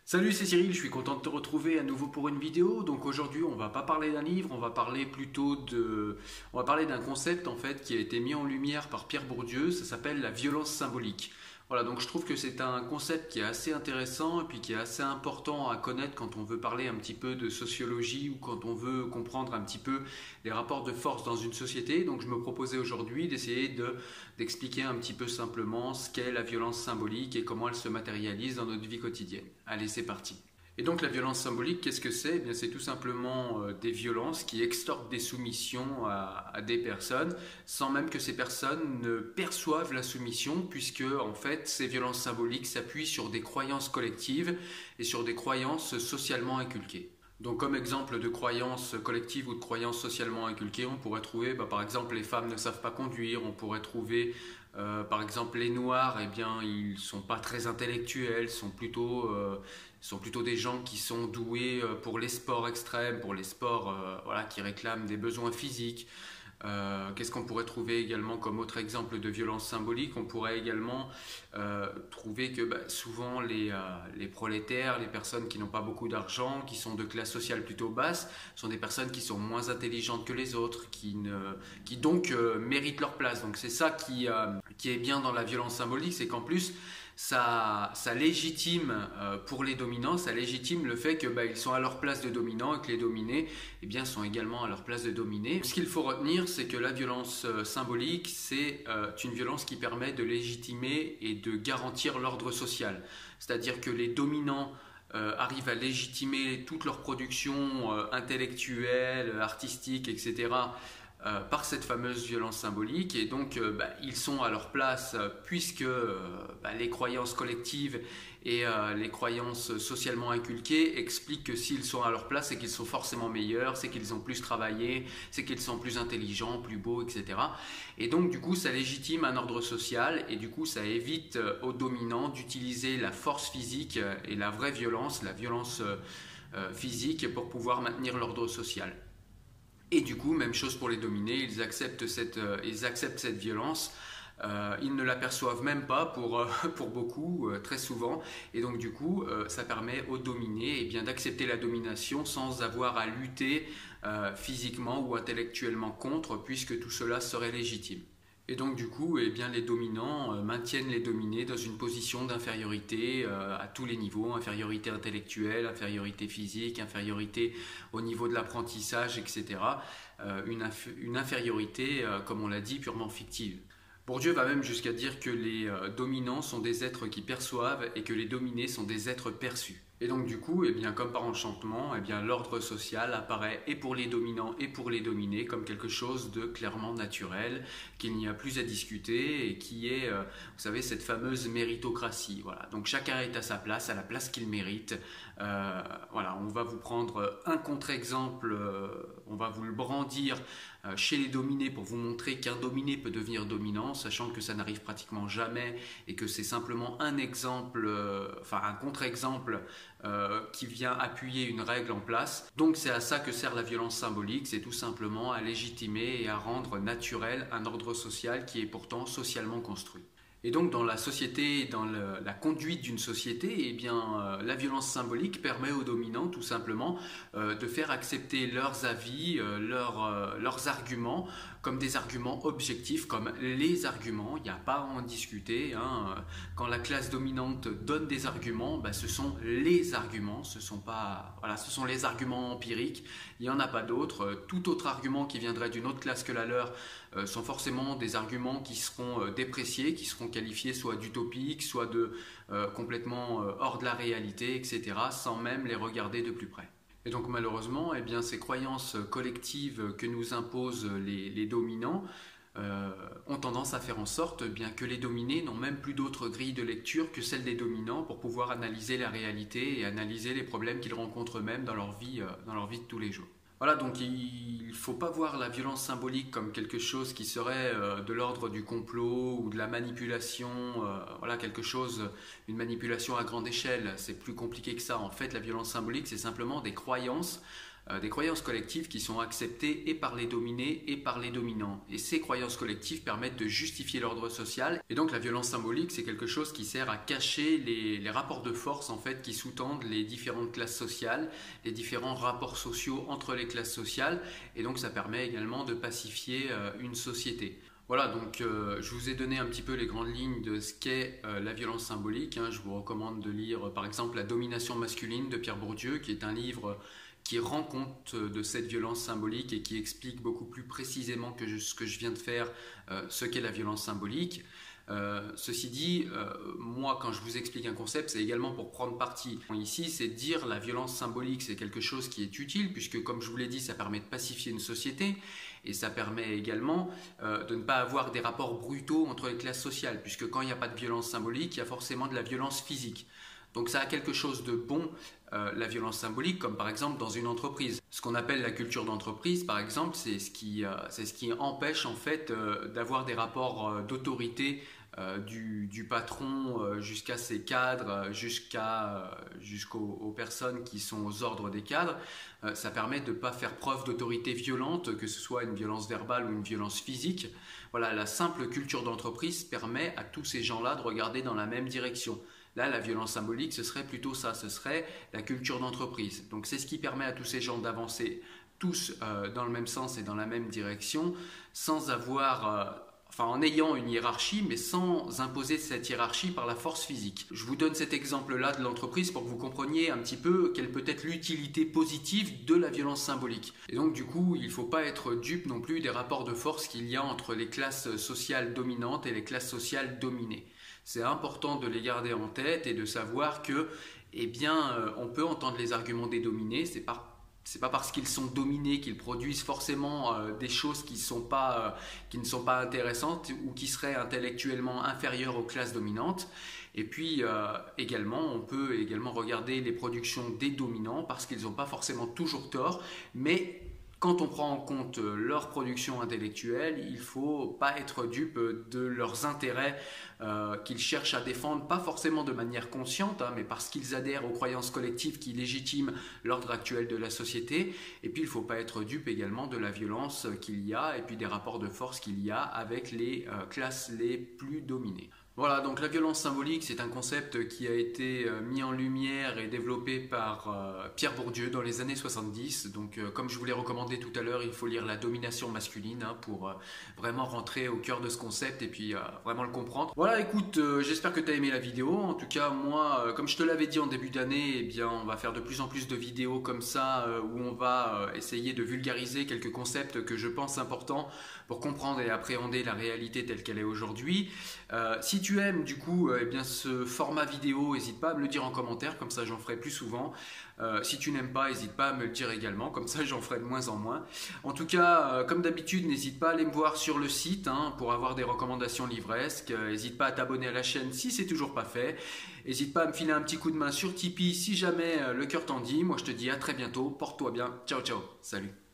Salut, c'est Cyril, je suis content de te retrouver à nouveau pour une vidéo. Donc aujourd'hui, on va pas parler d'un livre, on va parler plutôt on va parler d'un concept en fait qui a été mis en lumière par Pierre Bourdieu. Ça s'appelle la violence symbolique. Voilà, donc je trouve que c'est un concept qui est assez intéressant et puis qui est assez important à connaître quand on veut parler un petit peu de sociologie ou quand on veut comprendre un petit peu les rapports de force dans une société. Donc je me proposais aujourd'hui d'expliquer un petit peu simplement ce qu'est la violence symbolique et comment elle se matérialise dans notre vie quotidienne. Allez, c'est parti. Et donc la violence symbolique, qu'est-ce que c'est? Eh bien, c'est tout simplement des violences qui extorquent des soumissions à des personnes sans même que ces personnes ne perçoivent la soumission, puisque en fait ces violences symboliques s'appuient sur des croyances collectives et sur des croyances socialement inculquées. Donc comme exemple de croyances collectives ou de croyances socialement inculquées, on pourrait trouver par exemple les femmes ne savent pas conduire, on pourrait trouver par exemple les noirs, eh bien ils sont pas très intellectuels, sont plutôt des gens qui sont doués pour les sports extrêmes, pour les sports voilà, qui réclament des besoins physiques. Qu'est-ce qu'on pourrait trouver également comme autre exemple de violence symbolique? On pourrait également trouver que souvent les prolétaires, les personnes qui n'ont pas beaucoup d'argent, qui sont de classe sociale plutôt basse, sont des personnes qui sont moins intelligentes que les autres, qui donc méritent leur place. Donc c'est ça qui est bien dans la violence symbolique, c'est qu'en plus ça légitime pour les dominants, ça légitime le fait que ils sont à leur place de dominants et que les dominés sont également à leur place de dominés. Ce qu'il faut retenir, c'est que la violence symbolique, c'est une violence qui permet de légitimer et de garantir l'ordre social. C'est-à-dire que les dominants arrivent à légitimer toute leur production intellectuelle, artistique, etc. Par cette fameuse violence symbolique, et donc ils sont à leur place puisque les croyances collectives et les croyances socialement inculquées expliquent que s'ils sont à leur place, c'est qu'ils sont forcément meilleurs, c'est qu'ils ont plus travaillé, c'est qu'ils sont plus intelligents, plus beaux, etc. Et donc du coup ça légitime un ordre social, et du coup ça évite aux dominants d'utiliser la force physique et la vraie violence, la violence physique, pour pouvoir maintenir l'ordre social. Et du coup, même chose pour les dominés, ils acceptent cette violence. Ils ne l'aperçoivent même pas pour beaucoup, très souvent. Et donc du coup, ça permet aux dominés d'accepter la domination sans avoir à lutter physiquement ou intellectuellement contre, puisque tout cela serait légitime. Et donc du coup, les dominants maintiennent les dominés dans une position d'infériorité à tous les niveaux, infériorité intellectuelle, infériorité physique, infériorité au niveau de l'apprentissage, etc. Une infériorité, comme on l'a dit, purement fictive. Bourdieu va même jusqu'à dire que les dominants sont des êtres qui perçoivent et que les dominés sont des êtres perçus. Et donc du coup, comme par enchantement, l'ordre social apparaît et pour les dominants et pour les dominés comme quelque chose de clairement naturel, qu'il n'y a plus à discuter et qui est, vous savez, cette fameuse méritocratie. Voilà. Donc chacun est à sa place, à la place qu'il mérite. Voilà, on va vous prendre un contre-exemple, on va vous le brandir chez les dominés pour vous montrer qu'un dominé peut devenir dominant, sachant que ça n'arrive pratiquement jamais et que c'est simplement un exemple, un contre-exemple qui vient appuyer une règle en place. Donc c'est à ça que sert la violence symbolique, c'est tout simplement à légitimer et à rendre naturel un ordre social qui est pourtant socialement construit. Et donc dans la société, dans la conduite d'une société, la violence symbolique permet aux dominants tout simplement de faire accepter leurs avis, leurs arguments comme des arguments objectifs, comme les arguments, il n'y a pas à en discuter. Quand la classe dominante donne des arguments, ce sont les arguments, ce sont les arguments empiriques, il n'y en a pas d'autres. Tout autre argument qui viendrait d'une autre classe que la leur sont forcément des arguments qui seront dépréciés, qui seront qualifiés soit d'utopiques, soit de complètement hors de la réalité, etc., sans même les regarder de plus près. Et donc malheureusement, ces croyances collectives que nous imposent les dominants ont tendance à faire en sorte que les dominés n'ont même plus d'autre grille de lecture que celle des dominants pour pouvoir analyser la réalité et analyser les problèmes qu'ils rencontrent eux-mêmes dans leur vie de tous les jours. Voilà, donc il ne faut pas voir la violence symbolique comme quelque chose qui serait de l'ordre du complot ou de la manipulation, une manipulation à grande échelle. C'est plus compliqué que ça. En fait, la violence symbolique, c'est simplement des croyances des croyances collectives qui sont acceptées et par les dominés et par les dominants. Et ces croyances collectives permettent de justifier l'ordre social. Et donc la violence symbolique, c'est quelque chose qui sert à cacher les rapports de force en fait, qui sous-tendent les différentes classes sociales, les différents rapports sociaux entre les classes sociales. Et donc ça permet également de pacifier une société. Voilà, donc je vous ai donné un petit peu les grandes lignes de ce qu'est la violence symbolique. Je vous recommande de lire par exemple La domination masculine de Pierre Bourdieu, qui est un livre qui rend compte de cette violence symbolique et qui explique beaucoup plus précisément que ce que je viens de faire ce qu'est la violence symbolique. Ceci dit, moi quand je vous explique un concept, c'est également pour prendre parti. Ici, c'est dire la violence symbolique, c'est quelque chose qui est utile puisque comme je vous l'ai dit, ça permet de pacifier une société et ça permet également de ne pas avoir des rapports brutaux entre les classes sociales puisque quand il n'y a pas de violence symbolique, il y a forcément de la violence physique. Donc ça a quelque chose de bon, la violence symbolique, comme par exemple dans une entreprise. Ce qu'on appelle la culture d'entreprise, par exemple, c'est ce qui empêche en fait d'avoir des rapports d'autorité du patron jusqu'à ses cadres, jusqu'aux personnes qui sont aux ordres des cadres. Ça permet de ne pas faire preuve d'autorité violente, que ce soit une violence verbale ou une violence physique. Voilà, la simple culture d'entreprise permet à tous ces gens-là de regarder dans la même direction. Là, la violence symbolique, ce serait plutôt ça, ce serait la culture d'entreprise. Donc c'est ce qui permet à tous ces gens d'avancer tous dans le même sens et dans la même direction, sans avoir... en ayant une hiérarchie, mais sans imposer cette hiérarchie par la force physique. Je vous donne cet exemple-là de l'entreprise pour que vous compreniez un petit peu quelle peut être l'utilité positive de la violence symbolique. Et donc du coup, il ne faut pas être dupe non plus des rapports de force qu'il y a entre les classes sociales dominantes et les classes sociales dominées. C'est important de les garder en tête et de savoir que, on peut entendre les arguments des dominés, c'est pas parce qu'ils sont dominés qu'ils produisent forcément des choses qui ne sont pas intéressantes ou qui seraient intellectuellement inférieures aux classes dominantes. Et puis on peut également regarder les productions des dominants parce qu'ils n'ont pas forcément toujours tort, mais quand on prend en compte leur production intellectuelle, il ne faut pas être dupe de leurs intérêts qu'ils cherchent à défendre, pas forcément de manière consciente, mais parce qu'ils adhèrent aux croyances collectives qui légitiment l'ordre actuel de la société. Et puis il ne faut pas être dupe également de la violence qu'il y a et puis des rapports de force qu'il y a avec les classes les plus dominées. Voilà, donc la violence symbolique, c'est un concept qui a été mis en lumière et développé par Pierre Bourdieu dans les années 70. Donc comme je vous l'ai recommandé tout à l'heure, il faut lire La domination masculine pour vraiment rentrer au cœur de ce concept et puis vraiment le comprendre. Voilà, écoute, j'espère que tu as aimé la vidéo. En tout cas, moi, comme je te l'avais dit en début d'année, on va faire de plus en plus de vidéos comme ça où on va essayer de vulgariser quelques concepts que je pense importants pour comprendre et appréhender la réalité telle qu'elle est aujourd'hui. Si tu aimes du coup ce format vidéo, n'hésite pas à me le dire en commentaire, comme ça j'en ferai plus souvent. Si tu n'aimes pas, n'hésite pas à me le dire également, comme ça j'en ferai de moins en moins. En tout cas, comme d'habitude, n'hésite pas à aller me voir sur le site pour avoir des recommandations livresques. N'hésite pas à t'abonner à la chaîne si c'est toujours pas fait. N'hésite pas à me filer un petit coup de main sur Tipeee si jamais le cœur t'en dit. Moi je te dis à très bientôt, porte-toi bien, ciao ciao, salut.